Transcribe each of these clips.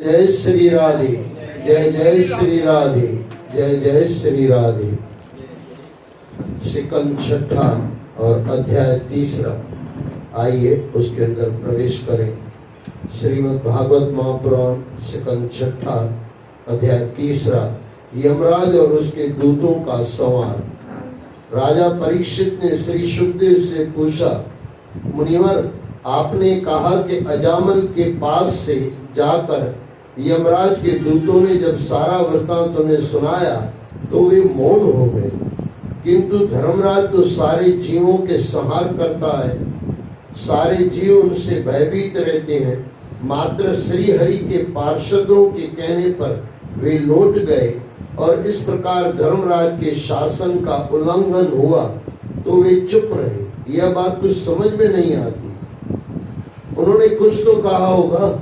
जय श्री राधे, जय जय श्री राधे, जय जय श्री राधे। सिकंद छठा और अध्याय तीसरा, आइए उसके अंदर प्रवेश करें। श्रीमद् भागवत महापुराण सिकंद छठा अध्याय तीसरा, यमराज और उसके दूतों का संवाद। राजा परीक्षित ने श्री शुकदेव से पूछा, मुनिवर, आपने कहा कि अजामल के पास से जाकर यमराज के दूतों ने जब सारा वृत्तांत उन्हें सुनाया तो वे मौन हो गए, किंतु धर्मराज तो सारे जीवों के संहार करता है, सारे जीव उनसे भयभीत रहते हैं। मात्र श्री हरि के पार्षदों के कहने पर वे लौट गए और इस प्रकार धर्मराज के शासन का उल्लंघन हुआ तो वे चुप रहे। यह बात कुछ समझ में नहीं आती। उन्होंने कुछ तो कहा होगा।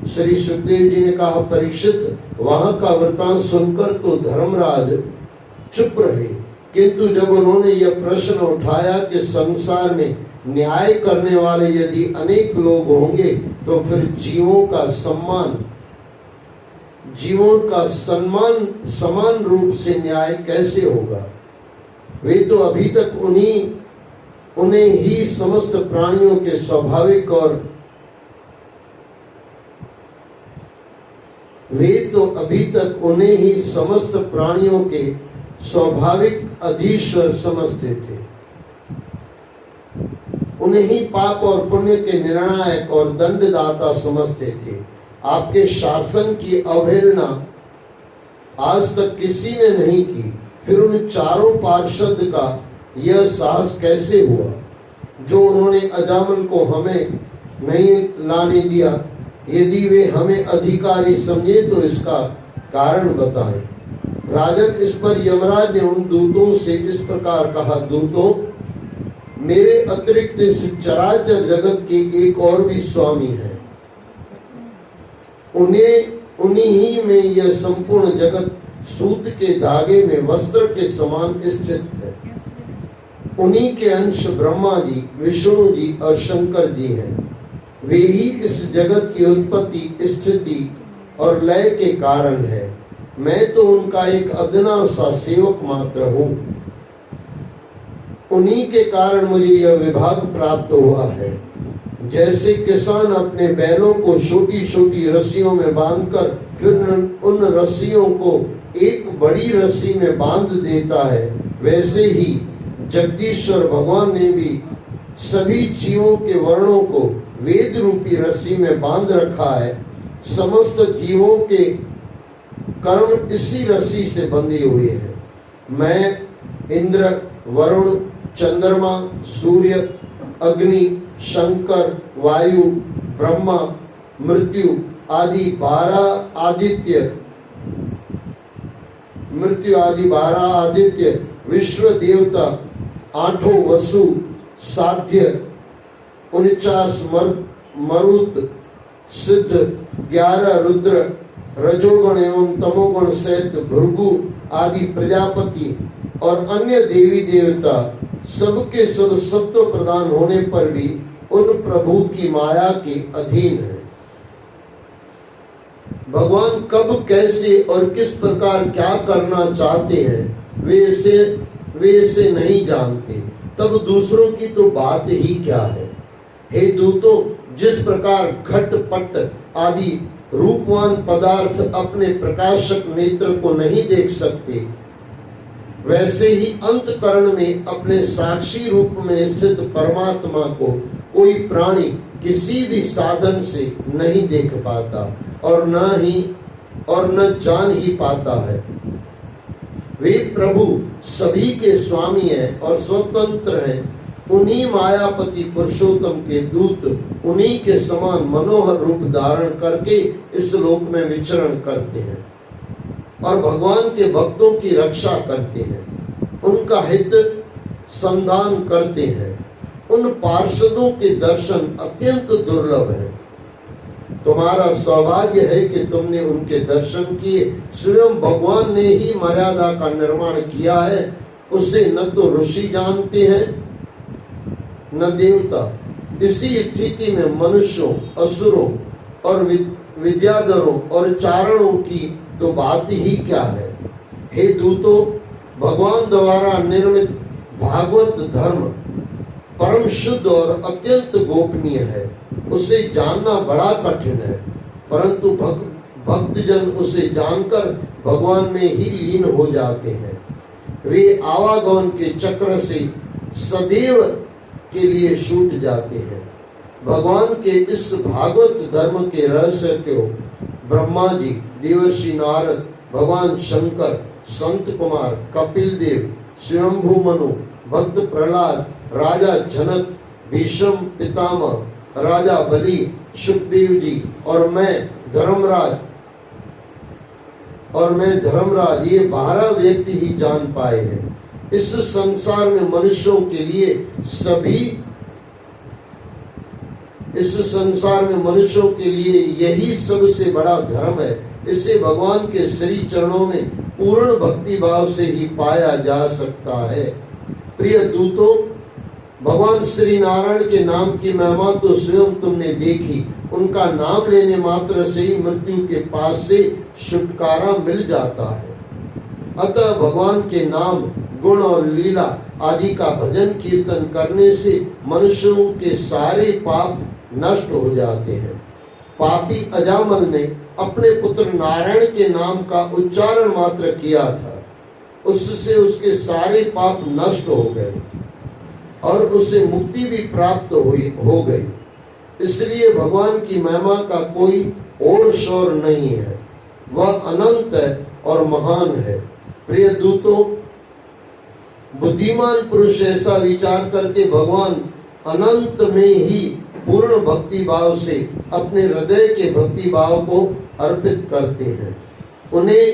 श्री सुखदेव जी ने कहा, परीक्षित, वहां का वृतांत सुनकर तो धर्मराज चुप रहे, किंतु जब उन्होंने यह प्रश्न उठाया कि संसार में न्याय करने वाले यदि अनेक लोग होंगे तो फिर जीवों का सम्मान समान रूप से न्याय कैसे होगा। वे तो अभी तक उन्हें ही समस्त प्राणियों के स्वाभाविक और समस्त प्राणियों के स्वाभाविक अधीश्वर समझते थे। उन्हें ही पाप और पुण्य के निर्णायक और दंडदाता समझते थे। आपके शासन की अवहेलना आज तक किसी ने नहीं की, फिर उन चारों पार्षद का यह साहस कैसे हुआ जो उन्होंने अजामल को हमें नहीं लाने दिया। यदि वे हमें अधिकारी समझे तो इसका कारण बताएं। राजन, इस पर यमराज ने उन दूतों से इस प्रकार कहा, दूतों, मेरे अतिरिक्त इस चराचर जगत के एक और भी स्वामी है। उन्हीं ही में यह संपूर्ण जगत सूत के धागे में वस्त्र के समान स्थित है। उन्हीं के अंश ब्रह्मा जी, विष्णु जी और शंकर जी हैं। वे ही इस जगत की उत्पत्ति, स्थिति और लय के कारण है। मैं तो उनका एक अदना सा सेवक मात्र हूँ। उन्हीं के कारण मुझे यह विभाग प्राप्त हुआ है। जैसे किसान अपने बैलों को छोटी छोटी रस्सियों में बांधकर फिर उन रस्सियों को एक बड़ी रस्सी में बांध देता है, वैसे ही जगदीश्वर भगवान ने भी सभी जीवों के वर्णों को वेद रूपी रस्सी में बांध रखा है। समस्त जीवों के कर्म इसी रस्सी से बंधे हुए हैं। मैं इंद्र, वरुण, चंद्रमा, सूर्य, अग्नि, शंकर, वायु, ब्रह्मा, मृत्यु आदि 12 आदित्य, विश्व देवता, 8 वसु, साध्य, 49 मरुत, सिद्ध, 11 रुद्र, रजोगण एवं तमोगुण सहित भृगु आदि प्रजापति और अन्य देवी देवता सबके सब सत्व प्रदान होने पर भी उन प्रभु की माया के अधीन है। भगवान कब, कैसे और किस प्रकार क्या करना चाहते हैं वे इसे नहीं जानते, तब दूसरों की तो बात ही क्या है। हे दूतों, जिस प्रकार घट पट आदि रूपवान पदार्थ अपने प्रकाशक नेत्र को नहीं देख सकते, वैसे ही अंतकरण में अपने साक्षी रूप में स्थित परमात्मा को कोई प्राणी किसी भी साधन से नहीं देख पाता और न जान ही पाता है। वे प्रभु सभी के स्वामी हैं और स्वतंत्र हैं। उन्हीं मायापति पुरुषोत्तम के दूत उन्हीं के समान मनोहर रूप धारण करके इस लोक में विचरण करते हैं और भगवान के भक्तों की रक्षा करते हैं, उनका हित संधान करते हैं। उन पार्षदों के दर्शन अत्यंत दुर्लभ है। तुम्हारा सौभाग्य है कि तुमने उनके दर्शन किए। स्वयं भगवान ने ही मर्यादा का निर्माण किया है। उसे न तो ऋषि जानते हैं न देवता। इसी स्थिति में मनुष्यों, असुरों और विद्याधरों और चारणों की तो बात ही क्या है। हे दूतों, भगवान द्वारा निर्मित भागवत धर्म परम शुद्ध और अत्यंत गोपनीय है। उसे जानना बड़ा कठिन है, परंतु भक्तजन उसे जानकर भगवान में ही लीन हो जाते हैं। वे आवागमन के चक्र से सदैव के लिए छूट जाते हैं। भगवान के इस भागवत धर्म के रहस्य को ब्रह्मा जी, देवर्षि नारद, भगवान शंकर, संत कुमार, कपिल देव, स्वयंभू मनु, भक्त प्रहलाद, राजा जनक, भीष्म पितामह, राजा बलि, सुखदेव जी और मैं धर्मराज ये 12 व्यक्ति ही जान पाए हैं। इस संसार में मनुष्यों के लिए यही सबसे बड़ा धर्म है। इसे भगवान के श्री चरणों में पूर्ण भक्ति भाव से ही पाया जा सकता है। प्रिय दूतों, भगवान श्री नारायण के नाम की महिमा तो स्वयं तुमने देखी। उनका नाम लेने मात्र से ही मृत्यु के पास से छुटकारा मिल जाता है। अतः भगवान के नाम, गुण और लीला आदि का भजन कीर्तन करने से मनुष्यों के सारे पाप नष्ट हो जाते हैं। पापी अजामल ने अपने पुत्र नारायण के नाम का उच्चारण मात्र किया था, उससे उसके सारे पाप नष्ट हो गए और उसे मुक्ति भी प्राप्त हो गई। इसलिए भगवान की महिमा का कोई और शोर नहीं है। वह अनंत है और महान है। प्रिय दूतों, बुद्धिमान पुरुष ऐसा विचार करके भगवान अनंत में ही पूर्ण भक्ति भाव से अपने हृदय के भक्ति भाव को अर्पित करते हैं। उन्हें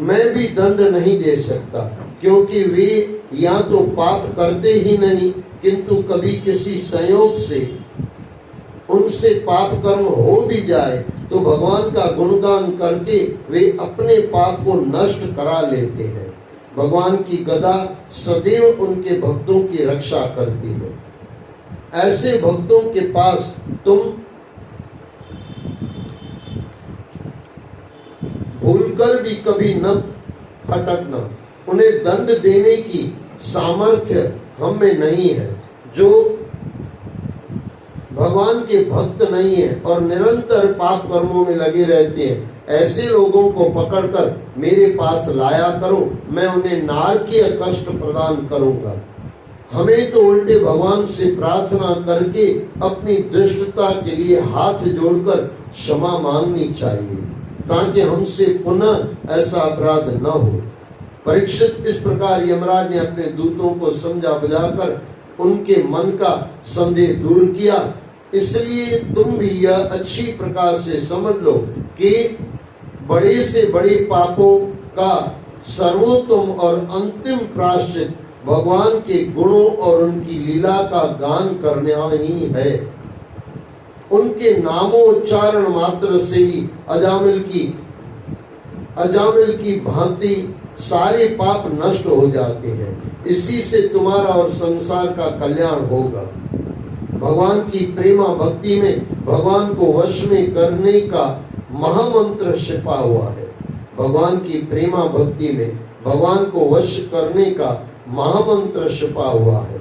मैं भी दंड नहीं दे सकता, क्योंकि वे या तो पाप करते ही नहीं, किंतु कभी किसी संयोग से उनसे पाप कर्म हो भी जाए तो भगवान का गुणगान करके वे अपने पाप को नष्ट करा लेते हैं। भगवान की गदा सदैव उनके भक्तों की रक्षा करती है। ऐसे भक्तों के पास तुम भूलकर भी कभी न फटकना। उन्हें दंड देने की सामर्थ्य हम में नहीं है। जो भगवान के भक्त नहीं है और निरंतर पाप कर्मों में लगे रहते हैं, ऐसे लोगों को पकड़कर मेरे पास लाया करो, मैं उन्हें नारकीय कष्ट प्रदान करूंगा। हमें तो उल्टे भगवान से प्रार्थना करके अपनी दुष्टता के लिए हाथ जोड़कर क्षमा मांगनी चाहिए, ताकि हमसे पुनः ऐसा अपराध न हो। परीक्षित, इस प्रकार यमराज ने अपने दूतों को समझा बुझाकर उनके मन का संदेह दूर किया। इसलिए तुम भी यह अच्छी प्रकार से समझ लो कि बड़े से बड़े पापों का सर्वोत्तम और अंतिम प्रायश्चित भगवान के गुणों और उनकी लीला का गान करना ही है। उनके नामोच्चारण मात्र से ही अजामिल की भांति सारे पाप नष्ट हो जाते हैं। इसी से तुम्हारा और संसार का कल्याण होगा। भगवान की प्रेमा भक्ति में भगवान को वश में करने का महामंत्र छिपा हुआ है। भगवान की प्रेमा भक्ति में भगवान को वश करने का महामंत्र छिपा हुआ है।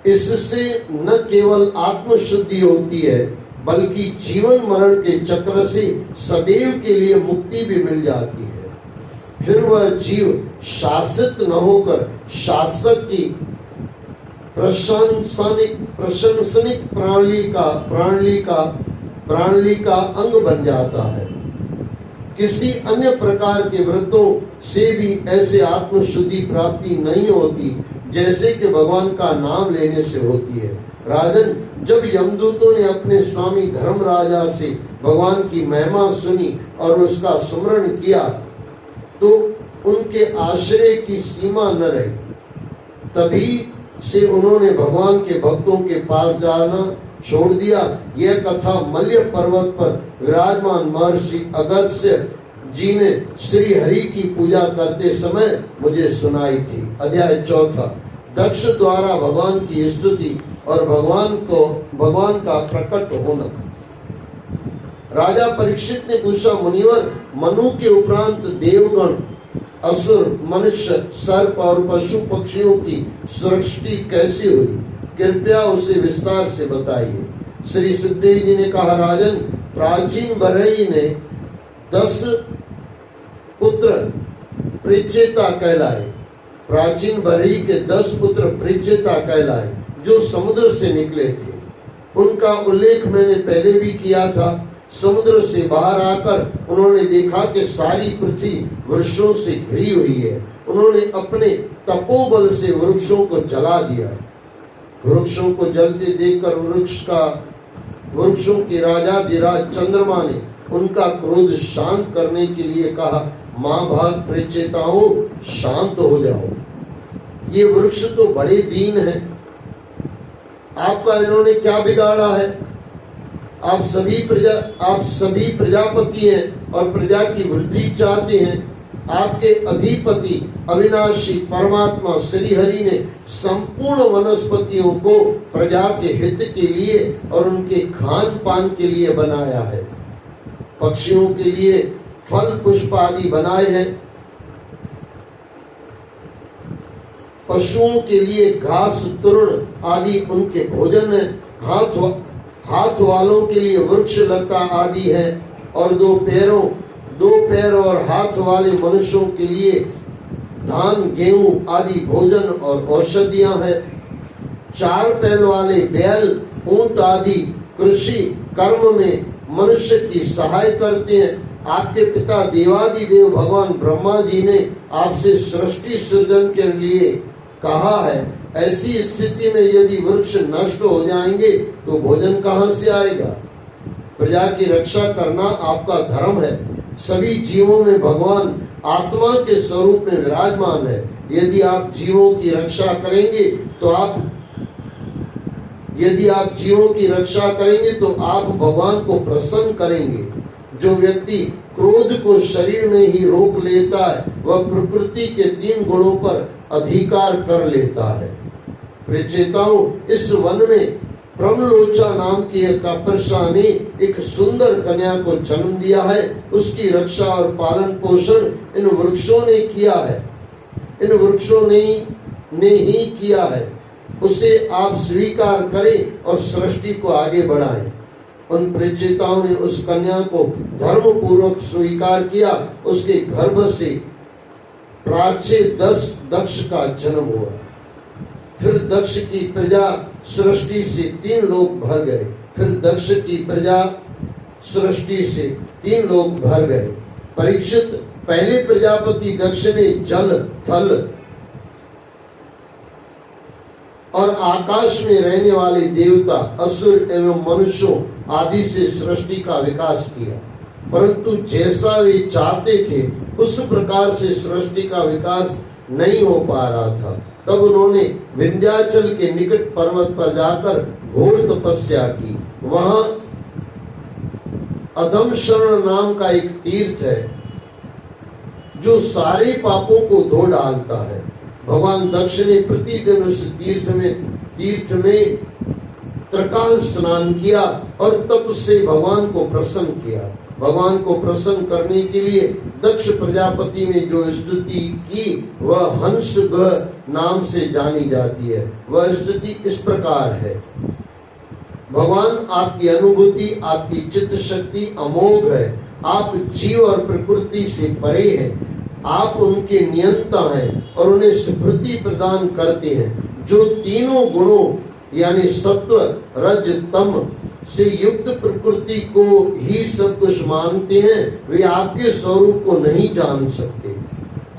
इससे न केवल आत्मशुद्धि होती है, बल्कि जीवन मरण के चक्र से सदैव के लिए मुक्ति भी मिल जाती है। फिर वह जीव शासित न होकर शासक की प्रशंसनिक प्रणाली का अंग बन जाता है। किसी अन्य प्रकार के व्रतों से भी ऐसे आत्मशुद्धि प्राप्ति नहीं होती जैसे कि भगवान का नाम लेने से होती है। राजन, जब यमदूतों ने अपने स्वामी धर्मराजा से भगवान की महिमा सुनी और उसका स्मरण किया तो उनके आश्रय की सीमा न रही। तभी से उन्होंने भगवान के भक्तों के पास जाना छोड़ दिया। यह कथा मल्य पर्वत पर विराजमान महर्षि अगस्त्य जी ने श्री हरि की पूजा करते समय मुझे सुनाई थी। अध्याय 4। दक्ष द्वारा भगवान की स्तुति और भगवान का प्रकट होना। राजा परीक्षित ने पूछा, मुनिवर, मनु के उपरांत देवगण, असुर, मनुष्य, सर्प और पशु पक्षियों की सृष्टि कैसे हुई? कृपया उसे विस्तार से बताइए। श्री सुखदेव जी ने कहा, राजन, प्राचीन बरही ने 10 पुत्र प्रेचेता कहलाए। प्राचीन बरही के 10 पुत्र प्रेचेता कहलाए जो समुद्र से निकले थे। उनका उल्लेख मैंने पहले भी किया था। समुद्र से बाहर आकर उन्होंने देखा कि सारी पृथ्वी वृक्षों से घिरी हुई है। उन्होंने अपने तपोबल से वृक्षों को जला दिया। वृक्षों को जलते देखकर वृक्षों के राजाधिराज चंद्रमा ने उनका क्रोध शांत करने के लिए कहा, महाभाग प्रेचेताओं, शांत हो जाओ। ये वृक्ष तो बड़े दीन हैं, आपका इन्होंने क्या बिगाड़ा है? आप सभी प्रजापति हैं और प्रजा की वृद्धि चाहते हैं। आपके अधिपति अविनाशी परमात्मा श्री हरि ने संपूर्ण वनस्पतियों को प्रजा के हित के लिए और उनके खान पान के लिए बनाया है। पक्षियों के लिए फल पुष्प आदि बनाए हैं, पशुओं के लिए घास तृण आदि उनके भोजन है, हाथ वालों के लिए वृक्ष लता आदि है, और दो पैर और हाथ वाले मनुष्यों के लिए धान गेहूं आदि भोजन और औषधियां हैं। 4 पैर वाले बैल, ऊंट आदि कृषि कर्म में मनुष्य की सहाय करते हैं। आपके पिता देवादिदेव भगवान ब्रह्मा जी ने आपसे सृष्टि सृजन के लिए कहा है। ऐसी स्थिति में यदि वृक्ष नष्ट हो जाएंगे तो भोजन कहां से आएगा? प्रजा की रक्षा करना आपका धर्म है। सभी जीवों में भगवान आत्मा के स्वरूप में विराजमान है। यदि आप जीवों की रक्षा करेंगे तो आप भगवान को प्रसन्न करेंगे। जो व्यक्ति क्रोध को शरीर में ही रोक लेता है वह प्रकृति के 3 गुणों पर अधिकार कर लेता है। प्रेचेताओं, इस वन में प्रमलोचा नाम की एक अप्सरा ने एक सुंदर कन्या को जन्म दिया है। उसकी रक्षा और पालन पोषण इन वृक्षों ने किया है, इन वृक्षों ने ही किया है। उसे आप स्वीकार करें और सृष्टि को आगे बढ़ाएं। उन प्रेचेताओं ने उस कन्या को धर्म पूर्वक स्वीकार किया। उसके गर्भ से प्राच्य दक्ष का जन्म हुआ। फिर दक्ष की प्रजा सृष्टि से 3 लोग भर गए। परीक्षित, पहले प्रजापति दक्ष ने जल, थल और आकाश में रहने वाले देवता, असुर एवं मनुष्यों आदि से सृष्टि का विकास किया, परंतु जैसा वे चाहते थे उस प्रकार से सृष्टि का विकास नहीं हो पा रहा था। तब उन्होंने विंध्याचल के निकट पर्वत पर जाकर घोर तपस्या की। वहां अधमशरण नाम का एक तीर्थ है जो सारे पापों को धो डालता है। भगवान दक्ष ने प्रतिदिन उस तीर्थ में त्रिकाल स्नान किया और तप से भगवान को प्रसन्न किया। भगवान को प्रसन्न करने के लिए दक्ष प्रजापति ने जो स्तुति की वह हंस नाम से जानी जाती है। वह स्तुति इस प्रकार है, भगवान आपकी अनुभूति, आपकी चित्त शक्ति अमोघ है। आप जीव और प्रकृति से परे हैं। आप उनके नियंता हैं और उन्हें स्फूर्ति प्रदान करते हैं। जो तीनों गुणों यानी सत्व, रज, तम से युक्त प्रकृति को ही सब कुछ मानते हैं, वे आपके स्वरूप को नहीं जान सकते।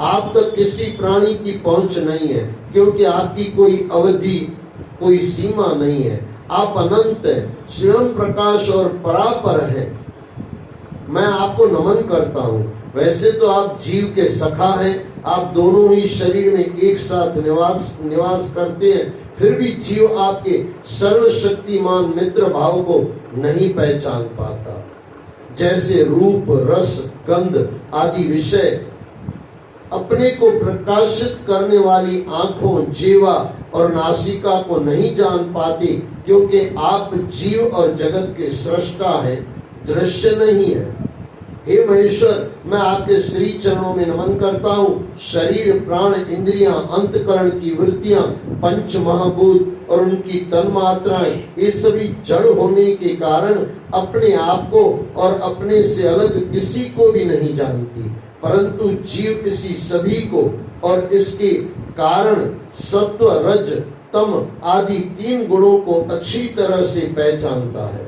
आप तक किसी प्राणी की पहुंच नहीं है, क्योंकि आपकी कोई अवधि, कोई सीमा नहीं है। आप अनंत हैं, स्वयं प्रकाश और परापर हैं। मैं आपको नमन करता हूँ। वैसे तो आप जीव के सखा हैं, आप दोनों ही शरीर में एक साथ निवास करते हैं, फिर भी जीव आपके सर्वशक्तिमान मित्र भाव को नहीं पहचान पाता। जैसे रूप, रस, गंध आदि विषय अपने को प्रकाशित करने वाली आंखों, जीवा और नासिका को नहीं जान पाते, क्योंकि आप जीव और जगत के सृष्टा हैं, दृश्य नहीं है। हे महेश्वर, मैं आपके श्री चरणों में नमन करता हूँ। शरीर, प्राण, इंद्रियां, अंतकरण की वृत्तियां, पंच महाभूत और उनकी तन्मात्राएं, ये सभी जड़ होने के कारण अपने आप को और अपने से अलग किसी को भी नहीं जानती, परंतु जीव इसी सभी को और इसके कारण सत्व, रज, तम आदि 3 गुणों को अच्छी तरह से पहचानता है,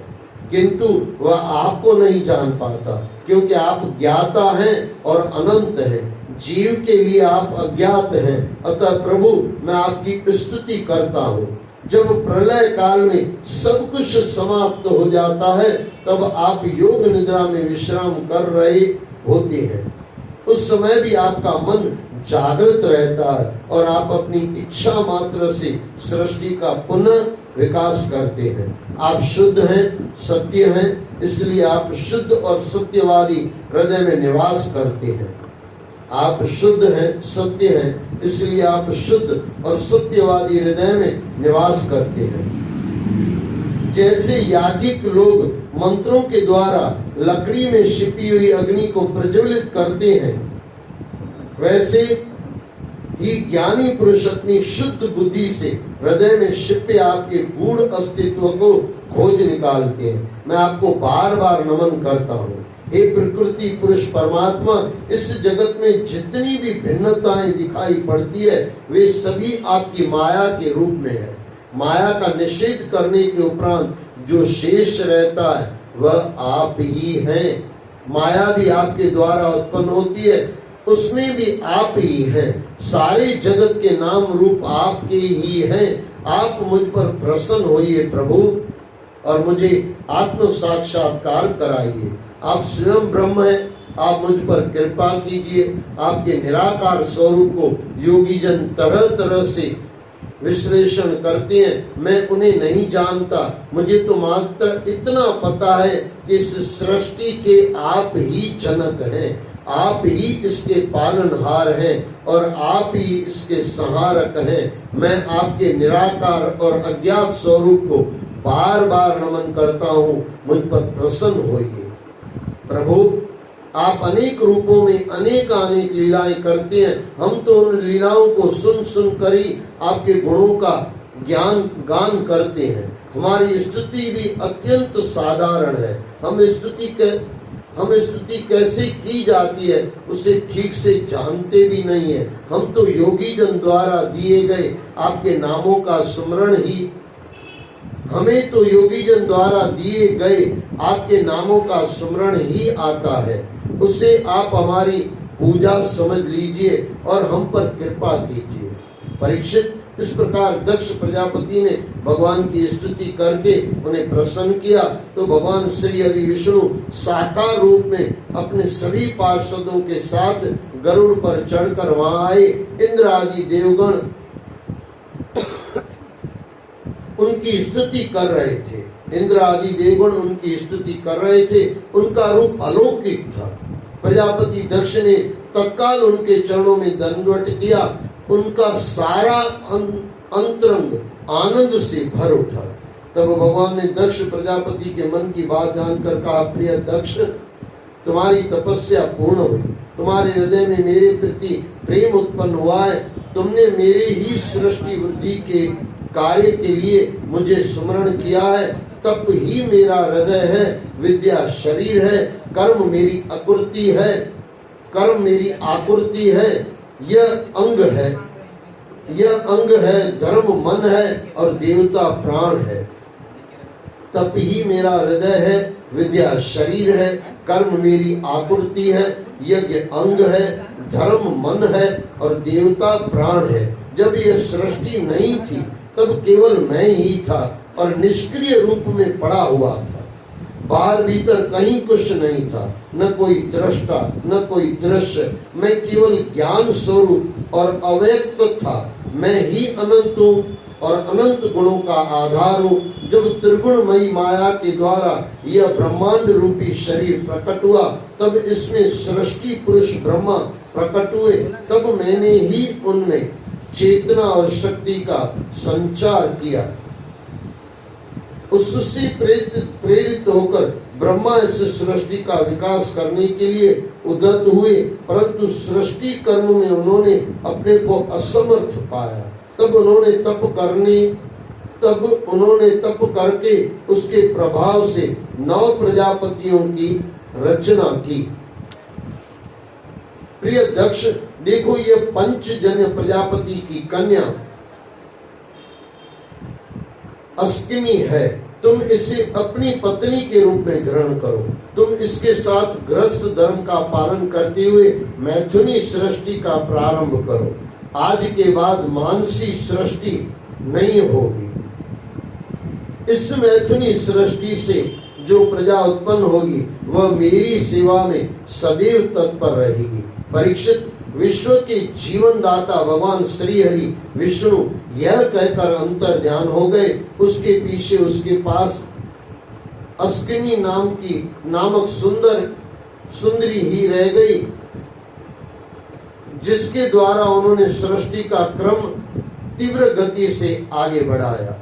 किंतु वह आपको नहीं जान पाता, क्योंकि आप ज्ञाता हैं और अनंत हैं। जीव के लिए आप अज्ञात हैं। अतः प्रभु, मैं आपकी स्तुति करता हूँ। जब प्रलय काल में सब कुछ समाप्त हो जाता है, तब आप योग निद्रा में विश्राम कर रहे होते हैं। उस समय भी आपका मन जागृत रहता है और आप अपनी इच्छा मात्र से सृष्टि का पुनः विकास करते हैं। आप शुद्ध हैं, सत्य हैं, इसलिए आप शुद्ध और सत्यवादी हृदय में निवास करते हैं। आप शुद्ध हैं, सत्य हैं, इसलिए आप शुद्ध और सत्यवादी हृदय में निवास करते हैं। जैसे याज्ञिक लोग मंत्रों के द्वारा लकड़ी में छिपी हुई अग्नि को प्रज्वलित करते हैं, वैसे ही ज्ञानी पुरुष अपनी शुद्ध बुद्धि से हृदय में छिपे आपके गूढ़ अस्तित्व को खोज निकालते हैं। मैं आपको बार बार नमन करता हूँ। हे प्रकृति पुरुष परमात्मा, इस जगत में जितनी भी भिन्नताएं दिखाई पड़ती है, वे सभी आपकी माया के रूप में है। माया का निषेध करने के उपरांत जो शेष रहता है वह आप ही हैं। माया भी आपके द्वारा उत्पन्न होती है, उसमें भी आप ही हैं। सारे जगत के नाम रूप आपके ही हैं। आप मुझ पर प्रसन्न होइए प्रभु और मुझे आत्म साक्षात्कार कराइए। आप स्वयं ब्रह्म हैं, आप मुझ पर कृपा कीजिए। आपके निराकार स्वरूप को योगी जन तरह तरह से विश्लेषण करते हैं, मैं उन्हें नहीं जानता। मुझे तो मात्र इतना पता है कि इस सृष्टि के आप ही जनक हैं, आप ही इसके पालनहार हैं और आप ही इसके संहारक हैं। मैं आपके निराकार और अज्ञात स्वरूप को बार बार नमन करता हूँ। मुझ पर प्रसन्न होइए प्रभु। आप अनेक रूपों में अनेक लीलाएं करते हैं। हम तो उन लीलाओं को सुन सुन कर ही आपके गुणों का गान करते हैं। हमारी स्तुति भी अत्यंत साधारण है। हम स्तुति कैसे की जाती है उसे ठीक से जानते भी नहीं है। हम तो योगी जन द्वारा दिए गए आपके नामों का सुमरण ही हमें तो योगी जन द्वारा दिए गए आपके नामों का सुमरण ही आता है। उसे आप हमारी पूजा समझ लीजिए और हम पर कृपा कीजिए। परीक्षित, इस प्रकार दक्ष प्रजापति ने भगवान की स्तुति करके उन्हें प्रसन्न किया, तो भगवान श्री हरि विष्णु साकार रूप में अपने सभी पार्षदों के साथ गरुड़ पर चढ़कर वहां आए। इंद्र आदि देवगण उनकी स्तुति कर रहे थे। इंद्र आदि देवगण उनकी स्तुति कर रहे थे। उनका रूप अलौकिक था। प्रजापति दक्ष ने तत्काल उनके चरणों में दंडवत किया। उनका सारा अंतरंग आनंद से भर उठा। तब भगवान ने दक्ष प्रजापति के मन की बात जानकर कहा, प्रिय दक्ष, तुम्हारी तपस्या पूर्ण हुई। तुम्हारे हृदय में मेरे प्रति प्रेम उत्पन्न हुआ है। तुमने मेरे ही सृष्टि वृद्धि के कार्य के लिए मुझे स्मरण किया है। तप ही मेरा हृदय है, विद्या शरीर है, कर्म मेरी आकृति है, कर्म मेरी आकृति है, यह अंग है, यह अंग है, धर्म मन है और देवता प्राण है। तप ही मेरा हृदय है, विद्या शरीर है, कर्म मेरी आकृति है, यज्ञ अंग है, धर्म मन है और देवता प्राण है। जब यह सृष्टि नहीं थी तब केवल मैं ही था और निष्क्रिय रूप में पड़ा हुआ था। बाहर भीतर कहीं कुछ नहीं था, न कोई दृष्टा न कोई दृश्य। मैं केवल ज्ञान स्वरूप और अव्यक्त था। मैं ही अनंत हूँ और अनंत गुणों का आधार हूँ। जब त्रिगुणमयी माया के द्वारा यह ब्रह्मांड रूपी शरीर प्रकट हुआ, तब इसमें सृष्टि पुरुष ब्रह्मा प्रकट हुए। तब मैंने ही उनमें चेतना और शक्ति का संचार किया। उससे प्रेरित होकर ब्रह्मा इस सृष्टि का विकास करने के लिए उद्यत हुए, परंतु सृष्टि कर्म में उन्होंने अपने को असमर्थ पाया। तब उन्होंने तप करके उसके प्रभाव से 9 प्रजापतियों की रचना की। प्रिय दक्ष, देखो ये पंचजन्य प्रजापति की कन्या अस्किनी है। तुम इसे अपनी पत्नी के रूप में ग्रहण करो। तुम इसके साथ गृहस्थ धर्म का पालन करते हुए मैथुनी सृष्टि का प्रारंभ करो। आज के बाद मानसी सृष्टि नहीं होगी। इस मैथुनी सृष्टि से जो प्रजा उत्पन्न होगी वह मेरी सेवा में सदैव तत्पर रहेगी। परीक्षित, विश्व के जीवन दाता भगवान श्री हरि विष्णु यह कहकर अंतर ध्यान हो गए। उसके पीछे उसके पास अस्किनी नामक सुंदरी ही रह गई, जिसके द्वारा उन्होंने सृष्टि का क्रम तीव्र गति से आगे बढ़ाया।